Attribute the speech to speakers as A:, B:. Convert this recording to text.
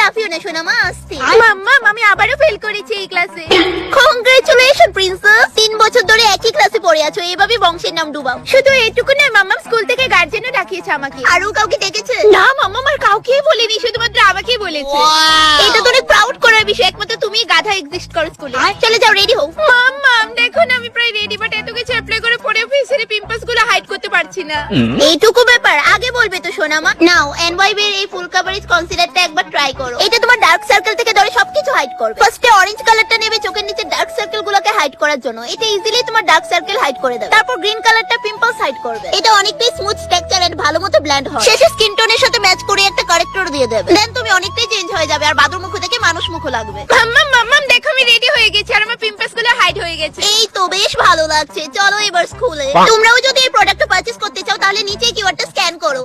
A: লাফিও না সোনা মা, আস্তে। মাম্মা আমি আবারও ফেল করেছি এই ক্লাসে। কংগ্রেচুলেশন প্রিন্সেস, 3 বছর ধরে একই ক্লাসে পড়ে আছো, এভাবে বংশের নাম ডুবাও। শুধু এইটুকু না মাম্মা, স্কুল থেকে গার্জেনও ডাকিয়েছে আমাকে। আরো কাউকে ডেকেছে? না মাম্মা, আমার কাউকেই বলেনি, শুধুমাত্র আমাকেই বলেছে। এটা তো অনেক প্রাউড করার বিষয়, একমাত্র তুমি গাধা এক্সিস্ট করো স্কুলে। চলে যাও, রেডি হও। মাম্মা দেখো না, আমি প্রায় রেডি, বাট এত কিছু অ্যাপ্লাই করে পরে ফেসের পিম্পলস গুলো হাইড করতে পারছি না। এইটুকু ব্যাপার আগে বলবে তো সোনা মা। নাও এনওয়াইবি এর এই ফুল কভারেজ কনসিলারটা একবার ট্রাই করো। এটা তোমার ডার্ক সার্কেল থেকে ধরে সবকিছু হাইড করবে। ফার্স্টে অরেঞ্জ কালারটা নেবে চোখের নিচে ডার্ক সার্কেল গুলোকে হাইড করার জন্য, এটা ইজিলি তোমার ডার্ক সার্কেল হাইড করে দেবে। তারপর গ্রিন কালারটা পিম্পলস হাইড করবে। এটা অনেকটাই স্মুথ স্ট্রাকচার এন্ড ভালোমতো ব্লেন্ড হয়। শেষে স্কিন টোনের সাথে ম্যাচ করে একটা কারেক্টর দিয়ে দেবে। দেন তুমি অনেকটাই চেঞ্জ হয়ে যাবে, আর বাদুর মুখ থেকে মানুষ মুখ লাগবে। মাম্মা দেখো আমি রেডি হয়ে গেছি, আর আমার পিম্পলস গুলো হাইড হয়ে গেছে। এই তো বেশ ভালো লাগছে, চলো এবার স্কুলে। তোমরাও যদি এই প্রোডাক্টটা পারচেজ করতে চাও তাহলে নিচে কিউআরটা স্ক্যান করো।